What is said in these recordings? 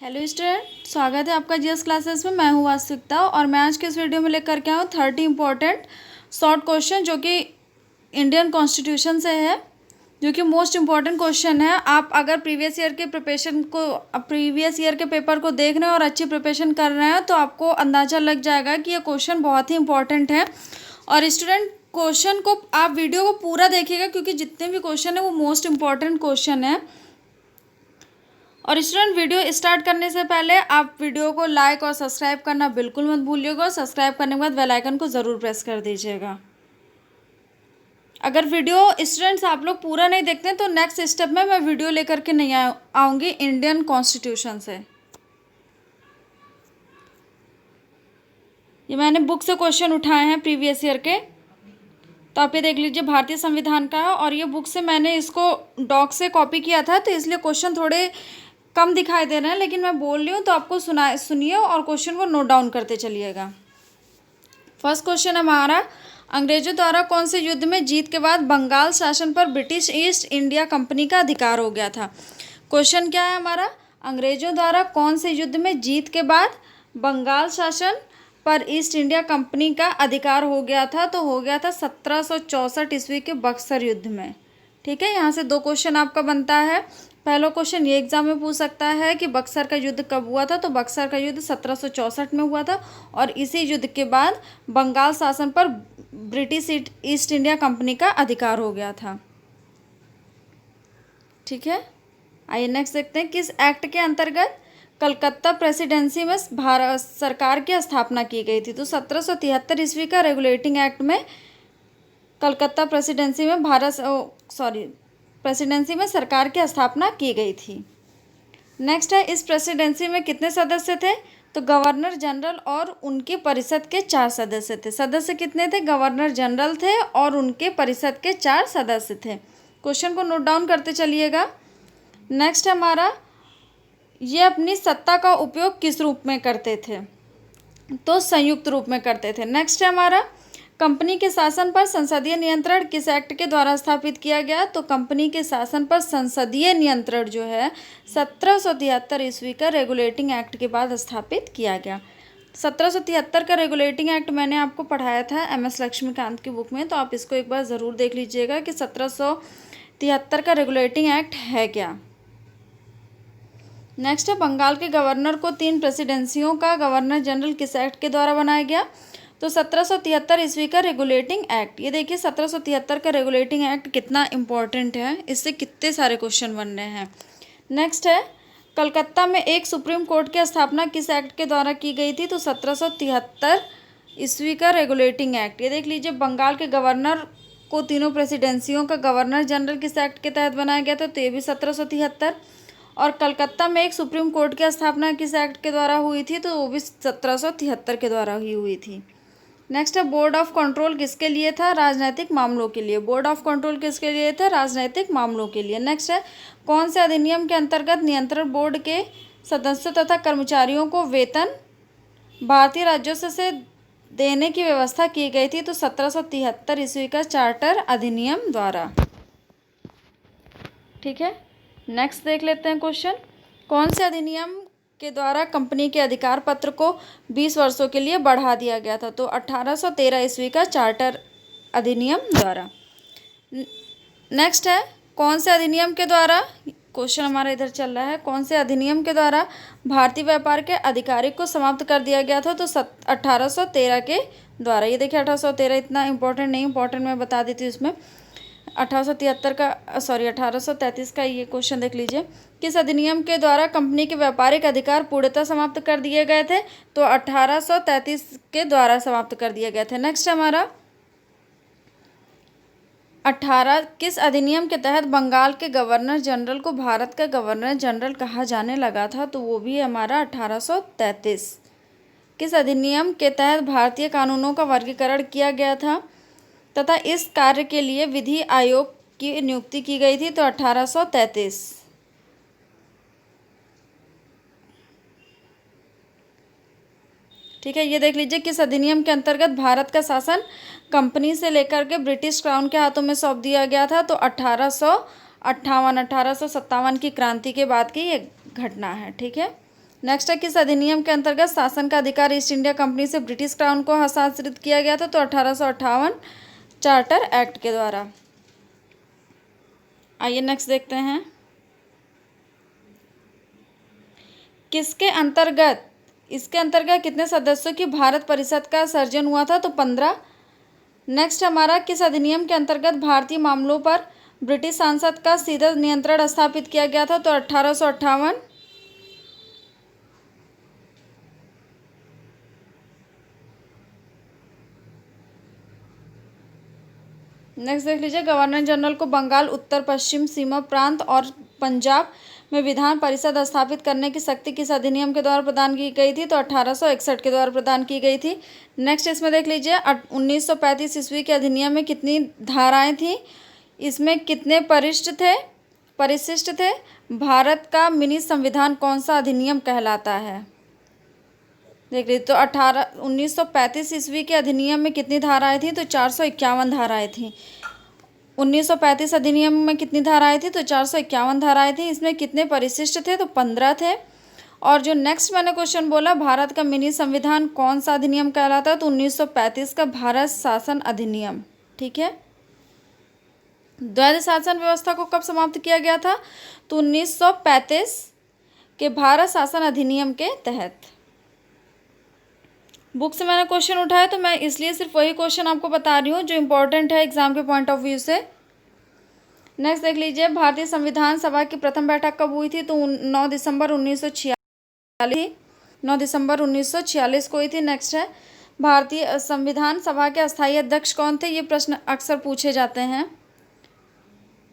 Hello student, स्वागत है आपका जीएस क्लासेस में। मैं हूँ वास्तविकता और मैं आज के इस वीडियो में लेकर के आऊँ 30 इंपॉर्टेंट शॉर्ट क्वेश्चन जो कि इंडियन कॉन्स्टिट्यूशन से है, जो कि मोस्ट इम्पॉर्टेंट क्वेश्चन है। आप अगर प्रीवियस ईयर के पेपर को देख रहे हैं और अच्छी प्रिपरेशन कर रहे हैं तो आपको अंदाज़ा लग जाएगा कि ये क्वेश्चन बहुत ही इंपॉर्टेंट है। और स्टूडेंट, क्वेश्चन को आप वीडियो को पूरा देखिएगा क्योंकि जितने भी क्वेश्चन है वो मोस्ट इम्पॉर्टेंट क्वेश्चन है। और स्टूडेंट, वीडियो स्टार्ट करने से पहले आप वीडियो को लाइक और सब्सक्राइब करना बिल्कुल मत भूलिएगा। सब्सक्राइब करने के बाद बेल आइकन को ज़रूर प्रेस कर दीजिएगा। अगर वीडियो स्टूडेंट्स आप लोग पूरा नहीं देखते हैं तो नेक्स्ट स्टेप में मैं वीडियो लेकर के नहीं आऊँगी इंडियन कॉन्स्टिट्यूशन से। ये मैंने बुक से क्वेश्चन उठाए हैं प्रीवियस ईयर के, तो आप ये देख लीजिए। भारतीय संविधान का है और ये बुक से मैंने इसको डॉक से कॉपी किया था, तो इसलिए क्वेश्चन थोड़े कम दिखाई दे रहे हैं, लेकिन मैं बोल रही हूँ तो आपको सुनिए और क्वेश्चन को नोट डाउन करते चलिएगा। फर्स्ट क्वेश्चन हमारा, अंग्रेजों द्वारा कौन से युद्ध में जीत के बाद बंगाल शासन पर ब्रिटिश ईस्ट इंडिया कंपनी का अधिकार हो गया था। क्वेश्चन क्या है हमारा, अंग्रेजों द्वारा कौन से युद्ध में जीत के बाद बंगाल शासन पर ईस्ट इंडिया कंपनी का अधिकार हो गया था। तो हो गया था 1764 ईस्वी के बक्सर युद्ध में। ठीक है, यहाँ से दो क्वेश्चन आपका बनता है। पहला क्वेश्चन ये एग्जाम में पूछ सकता है कि बक्सर का युद्ध कब हुआ था। तो बक्सर का युद्ध 1764 में हुआ था और इसी युद्ध के बाद बंगाल शासन पर ब्रिटिश ईस्ट इंडिया कंपनी का अधिकार हो गया था। ठीक है, आइए नेक्स्ट देखते हैं, किस एक्ट के अंतर्गत कलकत्ता प्रेसिडेंसी में भारत सरकार की स्थापना की गई थी। तो 1773 ईस्वी का रेगुलेटिंग एक्ट में कलकत्ता प्रेसिडेंसी में सरकार की स्थापना की गई थी। नेक्स्ट है, इस प्रेसिडेंसी में कितने सदस्य थे। तो गवर्नर जनरल और उनके परिषद के 4 सदस्य थे। सदस्य कितने थे, गवर्नर जनरल थे और उनके परिषद के 4 सदस्य थे। क्वेश्चन को नोट डाउन करते चलिएगा। नेक्स्ट हमारा, ये अपनी सत्ता का उपयोग किस रूप में करते थे। तो संयुक्त रूप में करते थे। नेक्स्ट है हमारा, कंपनी के शासन पर संसदीय नियंत्रण किस एक्ट के द्वारा स्थापित किया गया। तो कंपनी के शासन पर संसदीय नियंत्रण जो है 1773 ईस्वी का रेगुलेटिंग एक्ट के बाद स्थापित किया गया। 1773 का रेगुलेटिंग एक्ट मैंने आपको पढ़ाया था MS लक्ष्मीकांत की बुक में, तो आप इसको एक बार ज़रूर देख लीजिएगा कि 1773 का रेगुलेटिंग एक्ट है क्या। नेक्स्ट है, बंगाल के गवर्नर को 3 प्रेसिडेंसियों का गवर्नर जनरल किस एक्ट के द्वारा बनाया गया। तो 1773 ईस्वी का रेगुलेटिंग एक्ट। ये देखिए 1773 का रेगुलेटिंग एक्ट कितना इंपॉर्टेंट है, इससे कितने सारे क्वेश्चन बन रहे हैं। नेक्स्ट है, कलकत्ता में एक सुप्रीम कोर्ट की स्थापना किस एक्ट के द्वारा की गई थी। तो 1773 ईस्वी का रेगुलेटिंग एक्ट। ये देख लीजिए, बंगाल के गवर्नर को तीनों प्रेसिडेंसियों का गवर्नर जनरल किस एक्ट के तहत बनाया गया था। तो ये भी 1773। और कलकत्ता में एक सुप्रीम कोर्ट की स्थापना किस एक्ट के द्वारा हुई थी। तो वो भी 1773 के द्वारा ही हुई थी। नेक्स्ट है, बोर्ड ऑफ कंट्रोल किसके लिए था, राजनीतिक मामलों के लिए। बोर्ड ऑफ कंट्रोल किसके लिए था, राजनीतिक मामलों के लिए। नेक्स्ट है, कौन से अधिनियम के अंतर्गत नियंत्रण बोर्ड के सदस्यों तथा कर्मचारियों को वेतन भारतीय राजस्व से देने की व्यवस्था की गई थी। तो 1773 ईस्वी का चार्टर अधिनियम द्वारा। ठीक है, नेक्स्ट देख लेते हैं क्वेश्चन, कौन से अधिनियम के द्वारा कंपनी के अधिकार पत्र को 20 वर्षों के लिए बढ़ा दिया गया था। तो 1813 ईस्वी का चार्टर अधिनियम द्वारा। नेक्स्ट है, कौन से अधिनियम के द्वारा, क्वेश्चन हमारा इधर चल रहा है, कौन से अधिनियम के द्वारा भारतीय व्यापार के अधिकारिक को समाप्त कर दिया गया था। तो 1813 के द्वारा। ये देखिए 1813 इतना इंपॉर्टेंट नहीं, इंपॉर्टेंट मैं बता देती हूँ इसमें। 1833 का ये क्वेश्चन देख लीजिए, किस अधिनियम के द्वारा कंपनी के व्यापारिक अधिकार पूर्णतः समाप्त कर दिए गए थे। तो 1833 के द्वारा समाप्त कर दिए गए थे। नेक्स्ट हमारा 18 किस अधिनियम के तहत बंगाल के गवर्नर जनरल को भारत का गवर्नर जनरल कहा जाने लगा था। तो वो भी हमारा 1833। किस अधिनियम के तहत भारतीय कानूनों का वर्गीकरण किया गया था तथा इस कार्य के लिए विधि आयोग की नियुक्ति की गई थी। तो 1833। ठीक है, ये देख लीजिए, किस अधिनियम के अंतर्गत भारत का शासन कंपनी से लेकर के ब्रिटिश क्राउन के हाथों में सौंप दिया गया था। तो 1858 1857 की क्रांति के बाद की ये घटना है। ठीक है, नेक्स्ट है, किस अधिनियम के अंतर्गत शासन का अधिकार ईस्ट इंडिया कंपनी से ब्रिटिश क्राउन को हस्तांतरित किया गया था? तो 1858 चार्टर एक्ट के द्वारा। आइए नेक्स्ट देखते हैं, किसके अंतर्गत, इसके अंतर्गत कितने सदस्यों की भारत परिषद का सर्जन हुआ था? तो 15। नेक्स्ट हमारा, किस अधिनियम के अंतर्गत भारतीय मामलों पर ब्रिटिश सांसद का सीधा नियंत्रण स्थापित किया गया था? तो 1858। नेक्स्ट देख लीजिए, गवर्नर जनरल को बंगाल उत्तर पश्चिम सीमा प्रांत और पंजाब में विधान परिषद स्थापित करने की शक्ति किस अधिनियम के द्वारा प्रदान की गई थी? तो 1861 के द्वारा प्रदान की गई थी। नेक्स्ट इसमें देख लीजिए, 1935 ईस्वी के अधिनियम में कितनी धाराएं थी? इसमें कितने परिशिष्ट थे? भारत का मिनी संविधान कौन सा अधिनियम कहलाता है? देख लीजिए, तो 1935 ईस्वी के अधिनियम में कितनी धाराएं थी? तो 451 धाराएं थी। 1935 अधिनियम में कितनी धाराएं थी? तो 451 धाराएं थी। इसमें कितने परिशिष्ट थे? तो 15 थे। और जो नेक्स्ट मैंने क्वेश्चन बोला, भारत का मिनी संविधान कौन सा अधिनियम कहलाता है? तो 1935 का भारत शासन अधिनियम। ठीक है, द्वैध शासन व्यवस्था को कब समाप्त किया गया था? तो 1935 के भारत शासन अधिनियम के तहत। बुक से मैंने क्वेश्चन उठाया तो मैं इसलिए सिर्फ वही क्वेश्चन आपको बता रही हूँ जो इम्पोर्टेंट है एग्जाम के पॉइंट ऑफ व्यू से। नेक्स्ट देख लीजिए, भारतीय संविधान सभा की प्रथम बैठक कब हुई थी? तो 9 दिसंबर 1946। 9 दिसंबर 1946 को हुई थी। नेक्स्ट है, भारतीय संविधान सभा के अस्थायी अध्यक्ष कौन थे? ये प्रश्न अक्सर पूछे जाते हैं।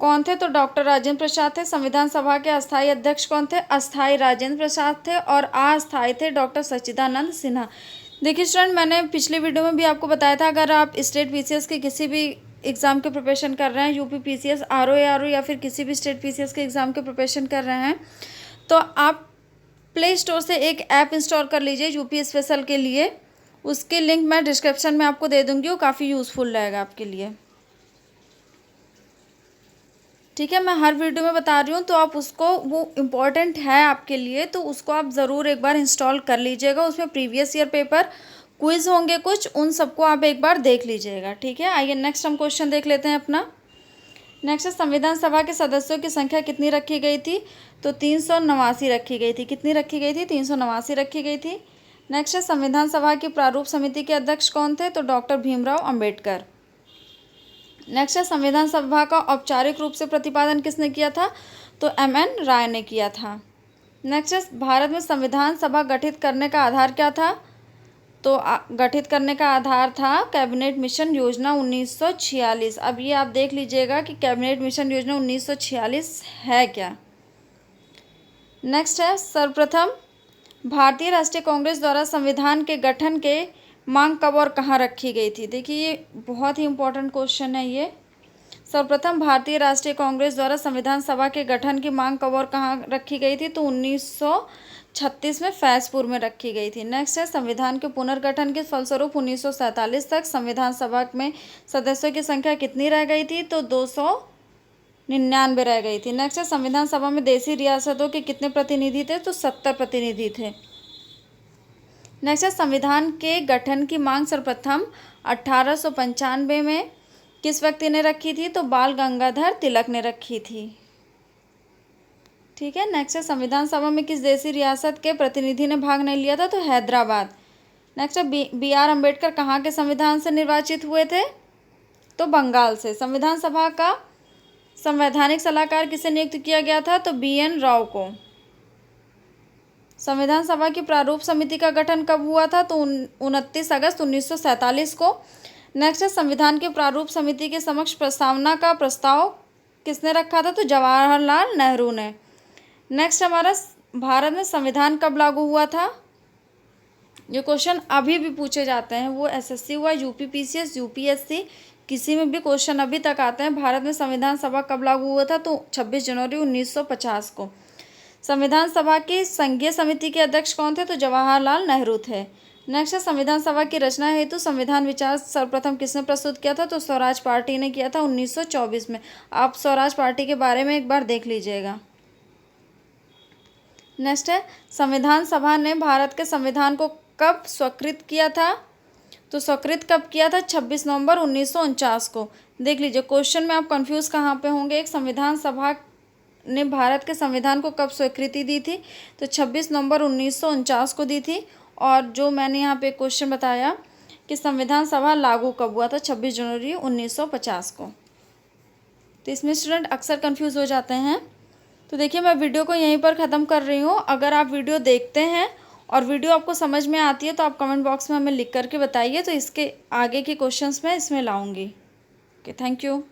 कौन थे? तो डॉक्टर राजेंद्र प्रसाद थे। संविधान सभा के अस्थायी अध्यक्ष कौन थे? अस्थायी राजेंद्र प्रसाद थे। और अस्थायी थे डॉक्टर सच्चिदानंद सिन्हा। देखिए स्टूडेंट, मैंने पिछले वीडियो में भी आपको बताया था, अगर आप स्टेट पीसीएस के किसी भी एग्ज़ाम के प्रिपरेशन कर रहे हैं, यूपी पीसीएस, आरओ या फिर किसी भी स्टेट पीसीएस के एग्ज़ाम के प्रिपरेशन कर रहे हैं, तो आप प्ले स्टोर से एक ऐप इंस्टॉल कर लीजिए यूपी स्पेशल के लिए। उसकी लिंक मैं डिस्क्रिप्शन में आपको दे दूँगी, वो काफ़ी यूज़फुल रहेगा आपके लिए। ठीक है, मैं हर वीडियो में बता रही हूँ, तो आप उसको, वो इम्पॉर्टेंट है आपके लिए, तो उसको आप ज़रूर एक बार इंस्टॉल कर लीजिएगा। उसमें प्रीवियस ईयर पेपर क्विज़ होंगे कुछ, उन सबको आप एक बार देख लीजिएगा। ठीक है, आइए नेक्स्ट हम क्वेश्चन देख लेते हैं अपना। नेक्स्ट, संविधान सभा के सदस्यों की संख्या कितनी रखी गई थी? तो 389 रखी गई थी। कितनी रखी गई थी? 389 रखी गई थी। नेक्स्ट है, संविधान सभा की प्रारूप समिति के अध्यक्ष कौन थे? तो डॉक्टर भीमराव अम्बेडकर। नेक्स्ट है, संविधान सभा का औपचारिक रूप से प्रतिपादन किसने किया था? तो MN राय ने किया था। नेक्स्ट है, भारत में संविधान सभा गठित करने का आधार क्या था? तो गठित करने का आधार था कैबिनेट मिशन योजना 1946। अब ये आप देख लीजिएगा कि कैबिनेट मिशन योजना 1946 है क्या। नेक्स्ट है, सर्वप्रथम भारतीय राष्ट्रीय कांग्रेस द्वारा संविधान के गठन के मांग कब और कहाँ रखी गई थी? देखिए ये बहुत ही इम्पोर्टेंट क्वेश्चन है ये। सर्वप्रथम भारतीय राष्ट्रीय कांग्रेस द्वारा संविधान सभा के गठन की मांग कब और कहाँ रखी गई थी? तो 1936 में फैजपुर में रखी गई थी। नेक्स्ट है, संविधान के पुनर्गठन के फलस्वरूप 1947 तक संविधान सभा में सदस्यों की संख्या कितनी रह गई थी? तो 299 रह गई थी। नेक्स्ट है, संविधान सभा में देशी रियासतों के कितने प्रतिनिधि थे? तो 70 प्रतिनिधि थे। नेक्स्ट है, संविधान के गठन की मांग सर्वप्रथम 1895 में किस व्यक्ति ने रखी थी? तो बाल गंगाधर तिलक ने रखी थी। ठीक है, नेक्स्ट है, संविधान सभा में किस देशी रियासत के प्रतिनिधि ने भाग नहीं लिया था? तो हैदराबाद। नेक्स्ट है, BR अम्बेडकर कहाँ के संविधान से निर्वाचित हुए थे? तो बंगाल से। संविधान सभा का संवैधानिक सलाहकार किसे नियुक्त किया गया था? तो BN राव को। संविधान सभा की प्रारूप समिति का गठन कब हुआ था? तो 29 अगस्त 1947 को। नेक्स्ट है, संविधान के प्रारूप समिति के समक्ष प्रस्तावना का प्रस्ताव किसने रखा था? तो जवाहरलाल नेहरू ने। नेक्स्ट हमारा, भारत में संविधान कब लागू हुआ था? ये क्वेश्चन अभी भी पूछे जाते हैं, वो SSC हुआ, यूपी पीसीएस, UPSC, किसी में भी क्वेश्चन अभी तक आते हैं। भारत में संविधान सभा कब लागू हुआ था? तो 26 जनवरी 1950 को। संविधान सभा की संघीय समिति के अध्यक्ष कौन थे? तो जवाहरलाल नेहरू थे। नेक्स्ट है, संविधान सभा की रचना हेतु संविधान विचार सर्वप्रथम किसने प्रस्तुत किया था? तो स्वराज पार्टी ने किया था 1924 में। आप स्वराज पार्टी के बारे में एक बार देख लीजिएगा। नेक्स्ट है, संविधान सभा ने भारत के संविधान को कब स्वीकृत किया था? तो स्वीकृत कब किया था? 26 नवंबर 1949 को। देख लीजिए क्वेश्चन में आप कंफ्यूज कहाँ पे होंगे। एक, संविधान सभा ने भारत के संविधान को कब स्वीकृति दी थी? तो 26 नवंबर 1949 को दी थी। और जो मैंने यहाँ पे क्वेश्चन बताया कि संविधान सभा लागू कब हुआ था? 26 जनवरी 1950 को। तो इसमें स्टूडेंट अक्सर कंफ्यूज हो जाते हैं। तो देखिए मैं वीडियो को यहीं पर ख़त्म कर रही हूँ। अगर आप वीडियो देखते हैं और वीडियो आपको समझ में आती है तो आप कमेंट बॉक्स में हमें लिख करके बताइए, तो इसके आगे के क्वेश्चंस मैं इसमें लाऊंगी। Okay, thank you.